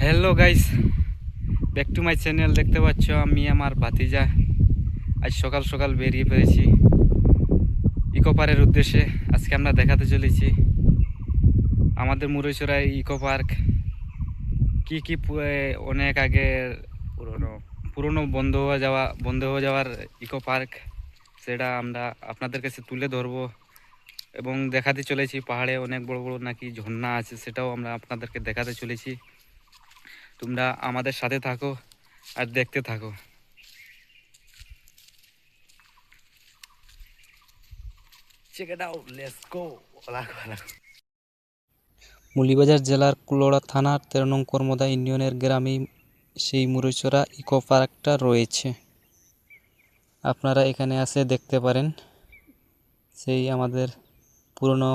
Hello guys, back to my channel. দেখতে পাচ্ছ আমি আমার ভাতিজা আজ সকাল সকাল বেরিয়ে পড়েছি ইকো পার্কের উদ্দেশ্যে। আজকে আমরা দেখাতে চলেছি আমাদের মুরৈচড়াই ইকো পার্ক কি কি অনেক আগে পুরনো পুরনো বন্ধ হয়ে যাওয়ার ইকো পার্ক, সেটা আমরা আপনাদের কাছে তুলে ধরবো এবং দেখাতে চলেছি। পাহাড়ে অনেক বড় বড় নাকি ঝর্ণা আছে, সেটাও আমরা আপনাদেরকে দেখাতে চলেছি। তোমরা আমাদের সাথে থাকো আর দেখতে থাকো। Check it out, let's go. Moulvibazar জেলার কুলোড়া থানার 13 নং কর্মদা ইউনিয়নের গ্রামে সেই মুরৈচড়া ইকো পার্কটা রয়েছে। আপনারা এখানে এসে দেখতে পারেন সেই আমাদের পুরনো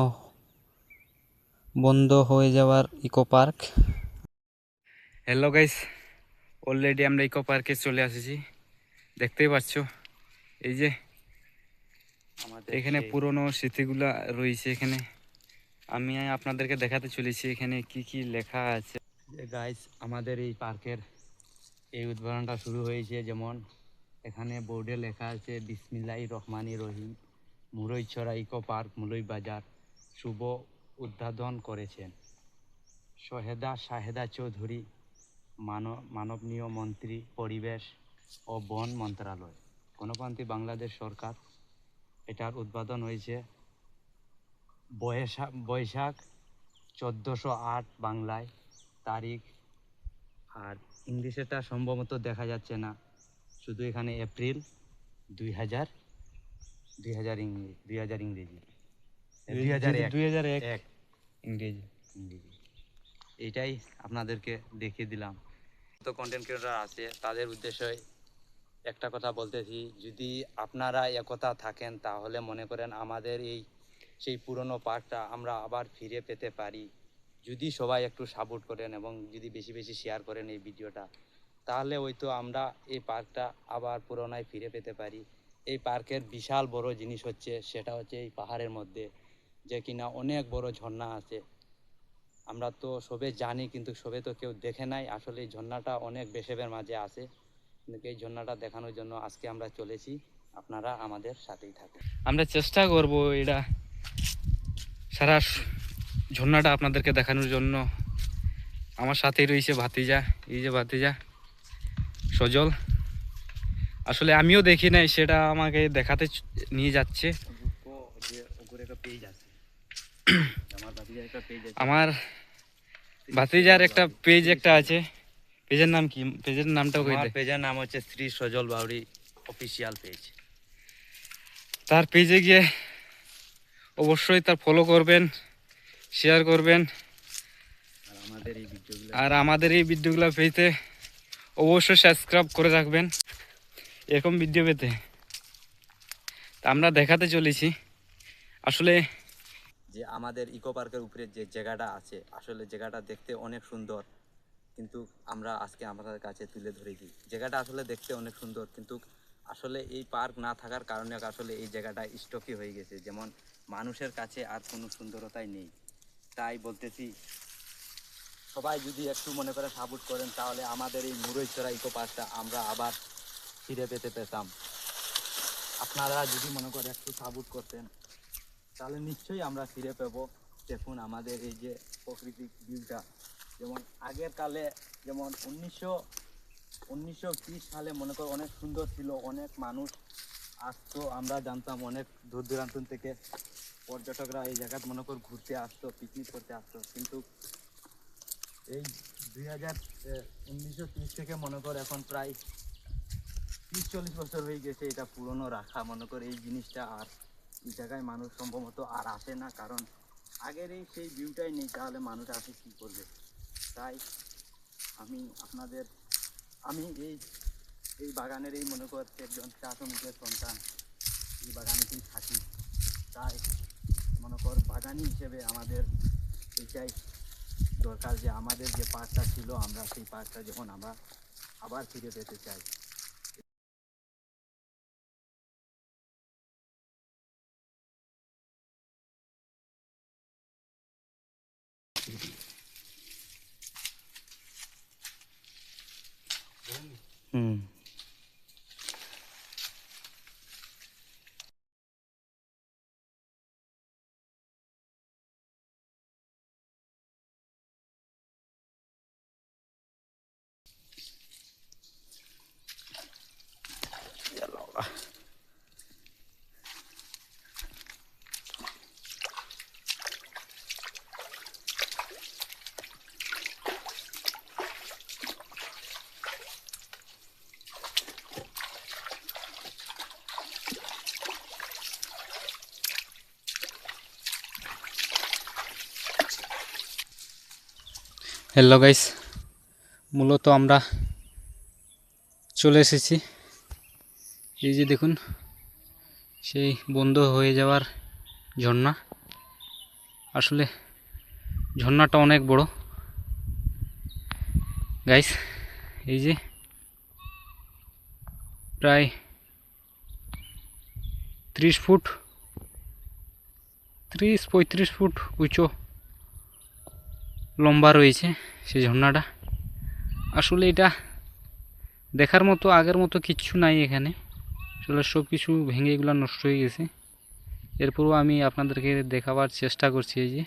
বন্ধ হয়ে যাওয়ার eco park. Hello guys, already আমরা ইকো পার্কে চলে এসেছি। দেখতেই পাচ্ছ এই যে আমাদের এখানে পুরনো স্মৃতিগুলা রয়েছে। এখানে আমি আপনাদেরকে দেখাতে চলেছি এখানে কি কি লেখা আছে। গাইস, আমাদের এই পার্কের এই উদ্বোধনটা শুরু হয়েছে, যেমন এখানে বোর্ডে লেখা আছে বিসমিল্লাহির রহমানির রহিম, মুরৈচড়া ইকো পার্ক মৌলভীবাজার শুভ উদ্বোধন করেছেন শাহেদা চৌধুরী, মাননীয় মন্ত্রী পরিবেশ ও বন মন্ত্রণালয়, গণতান্ত্রিক বাংলাদেশ সরকার। এটার উদ্বোধন হয়েছে বৈশাখ 1408 বাংলায় তারিখ, আর ইংলিশেটা সম্ভবত দেখা যাচ্ছে না, শুধু এখানে এপ্রিল 2000 ইংরেজি 2001 ইংরেজি। এইটাই আপনাদেরকে দেখিয়ে দিলাম। তো কন্টেন্ট ক্রিয়েটর আছে, তাদের উদ্দেশ্যে একটা কথা বলতেছি, যদি আপনারা একথা থাকেন তাহলে মনে করেন আমাদের এই সেই পুরনো পার্কটা আমরা আবার ফিরে পেতে পারি, যদি সবাই একটু সাপোর্ট করেন এবং যদি বেশি বেশি শেয়ার করেন এই ভিডিওটা, তাহলে হয়তো আমরা এই পার্কটা আবার পুরোনায় ফিরে পেতে পারি। এই পার্কের বিশাল বড় জিনিস হচ্ছে, সেটা হচ্ছে এই পাহাড়ের মধ্যে যে কিনা অনেক বড় ঝর্ণা আছে। আমরা তো সবে জানি, কিন্তু সবে তো কেউ দেখে নাই। আসলে এই ঝর্ণাটা অনেক বেশিবের মাঝে আছে, কিন্তু এই ঝর্ণাটা দেখানোর জন্য আজকে আমরা চলেছি। আপনারা আমাদের সাথেই থাকুন। আমরা চেষ্টা করব এটা সারা ঝর্ণাটা আপনাদেরকে দেখানোর জন্য। আমার সাথেই রয়েছে ভাতিজা, এই যে ভাতিজা সজল। আসলে আমিও দেখি নাই, সেটা আমাকে দেখাতে নিয়ে যাচ্ছে। আমার ভাতিজার একটা পেজ একটা আছে। পেজের নাম কি? পেজের নামটা কই দে। পেজের নাম হচ্ছে শ্রী সজল বাউরি অফিসিয়াল পেজ। তার পেজে গিয়ে অবশ্যই তার ফলো করবেন, শেয়ার করবেন, আর আমাদের এই ভিডিওগুলো পেতে অবশ্যই সাবস্ক্রাইব করে রাখবেন এরকম ভিডিও পেতে। আমরা দেখাতে চলেছি আসলে যে আমাদের ইকো পার্কের উপরে যে জায়গাটা আছে, আসলে জায়গাটা দেখতে অনেক সুন্দর, কিন্তু আমরা আজকে আমাদের কাছে তুলে ধরেছি। জায়গাটা আসলে দেখতে অনেক সুন্দর, কিন্তু আসলে এই পার্ক না থাকার কারণে আসলে এই জায়গাটা স্টকি হয়ে গেছে, যেমন মানুষের কাছে আর কোনো সুন্দরতাই নেই। তাই বলতেছি, সবাই যদি একটু মনে করে সাপোর্ট করেন, তাহলে আমাদের এই মুরৈচড়া ইকো পার্কটা আমরা আবার ফিরে পেতাম। আপনারা যদি মনে করে একটু সাপোর্ট করতেন, তাহলে নিশ্চয়ই আমরা ফিরে পাবো। দেখুন আমাদের এই যে প্রাকৃতিক ভিউটা, যেমন আগের কালে, যেমন 1920 সালে মনে করো অনেক সুন্দর ছিল, অনেক মানুষ আসতো, আমরা জানতাম, অনেক দূর দূরান্ত থেকে পর্যটকরা এই জায়গায় মনে কর ঘুরতে আসতো, পিকনিক করতে আসতো। কিন্তু এই 1930 থেকে মনে কর এখন প্রায় 30-40 বছর হয়ে গেছে এটা পুরনো রাখা। মনে কর এই জিনিসটা আর এই জায়গায় মানুষ সম্ভবত আর আসে না, কারণ আগের এই সেই ভিউটাই নেই, তাহলে মানুষ আসে কী করবে। তাই আমি এই বাগানের এই মনে করছি একজন চা শ্রমিকের সন্তান, এই বাগানেতেই থাকি। তাই মনে কর বাগানি হিসেবে আমাদের এইটাই দরকার যে আমাদের যে পার্কটা ছিল, আমরা সেই পার্কটা যখন আমরা আবার ফিরে পেতে চাই। হুম। হ্যালো গাইস, মূলত আমরা চলে এসেছি, এই যে দেখুন সেই বন্ধ হয়ে যাওয়ার ঝর্ণা। আসলে ঝর্ণাটা অনেক বড় গাইস, এই যে প্রায় 30 ফুট 30-35 ফুট উঁচু লম্বা রয়েছে সেই ঝর্ণাটা। আসলে এটা দেখার মতো আগের মতো কিচ্ছু নাই এখানে, আসলে সব কিছু ভেঙে এগুলো নষ্ট হয়ে গেছে। এরপরও আমি আপনাদেরকে দেখাবার চেষ্টা করছি। এই যে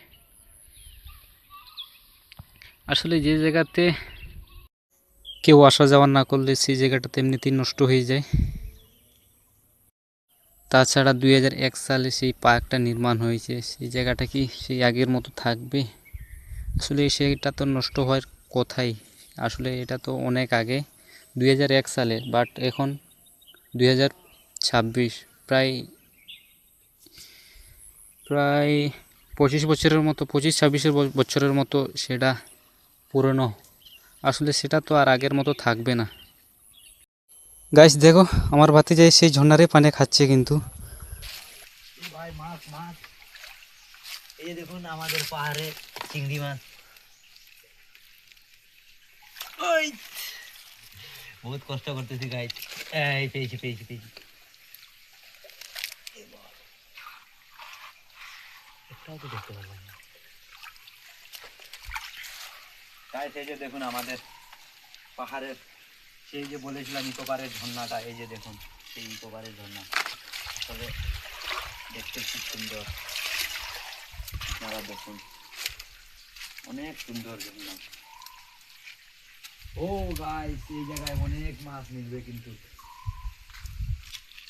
আসলে যে জায়গাতে কেউ আসা যাওয়া না করলে সেই জায়গাটা এমনিতেই নষ্ট হয়ে যায়। তাছাড়া 2001 সালে সেই পার্কটা নির্মাণ হয়েছে, সেই জায়গাটা কি সেই আগের মতো থাকবে? আসলে সেটা তো নষ্ট হওয়ার কথাই। আসলে এটা তো অনেক আগে 2001 সালে, বাট এখন 2026, প্রায় 25 বছরের মতো, 25-26 বছরের মতো সেটা পুরনো। আসলে সেটা তো আর আগের মতো থাকবে না। গাইস দেখো, আমার ভাতিজা সেই ঝর্ণারে পানি খাচ্ছে কিন্তু। ভাই মাছ মাছ, এই দেখুন আমাদের পাহাড়ে চিংড়ি মাছ। ওই বহুত কষ্ট করতেছি গাইস। এই পেয়েছি পেয়েছি পেয়েছি, একটাও তো দেখতে পারলাম না গাইস। এই যে দেখুন আমাদের পাহাড়ের সেই যে বলেছিলাম ইকোপারের ঝর্ণাটা, এই যে দেখুন সেই ইকোপারের ঝর্ণা। আসলে দেখতে খুব সুন্দর, আপনারা দেখুন অনেক সুন্দর ঝর্ণা। ও গাইস, এই জায়গায় অনেক মাছ মিলবে কিন্তু।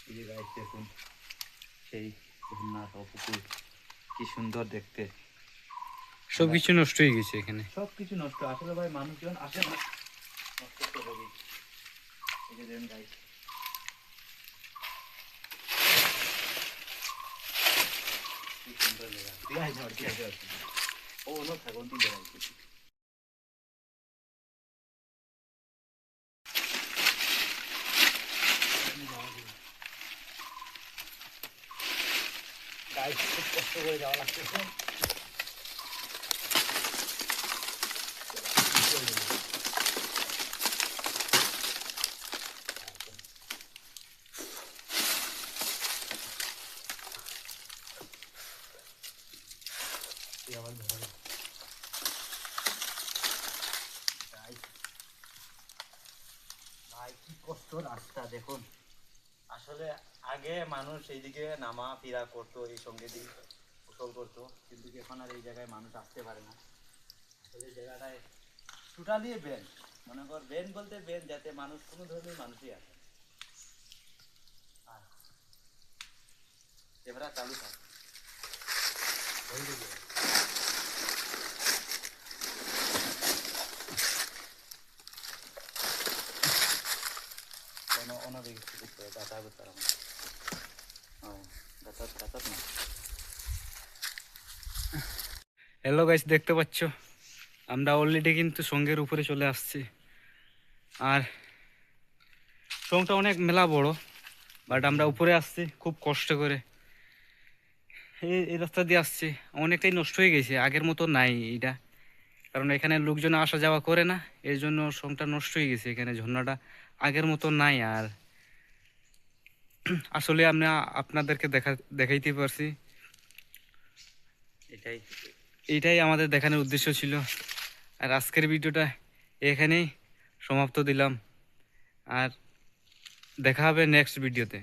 এই যে গাইস দেখুন সেই ঝর্ণার পুকুর, কি সুন্দর দেখতে। সব কিছু নষ্ট হয়ে গেছে এখানে। সব কিছু নষ্ট, আসলে ভাই মানুষজন আসে না, নষ্ট তো হবেই। এই যে দেখুন গাইস, কি সুন্দর জায়গা। ঠিক আছে ঠিক আছে, ও অন্য থাকুন তিন জায়গায়। গাইস খুব কষ্ট করে যাওয়া লাগতেছে। ভাই কি কষ্ট রাস্তা দেখুন। আসলে আগে মানুষ এইদিকে নামা ফিরা করতো, এই সঙ্গে দিয়ে গোসল করতো, কিন্তু এখন আর এই জায়গায় মানুষ আসতে পারে না। আসলে জায়গাটায় টোটালি বেন, মনে কর বেন বলতে বেন, যাতে মানুষ কোনো ধরনের মানুষই আসে। আর ক্যামেরা চালু থাক। অন্যদিকে যাতায়াত করতে পারবো যাতায়াত না। হ্যালো গাইস, দেখতে পাচ্ছ আমরা অলরেডি কিন্তু সঙ্গের উপরে চলে আসছি। আর সঙ্গটা অনেক মেলা বড়, বাট আমরা উপরে আসছি খুব কষ্ট করে। এই রাস্তা দিয়ে আসছি, অনেকটাই নষ্ট হয়ে গেছে, আগের মতো নাই এটা। কারণ এখানে লোকজন আসা যাওয়া করে না, এই জন্য সঙ্গটা নষ্ট হয়ে গেছে। এখানে ঝর্ণাটা আগের মতো নাই। আর আসলে আমরা আপনাদেরকে দেখাইতে পারছি, এটাই এইটাই আমাদের দেখানোর উদ্দেশ্য ছিল। আর আজকের ভিডিওটা এখানেই সমাপ্ত দিলাম। আর দেখা হবে নেক্সট ভিডিওতে।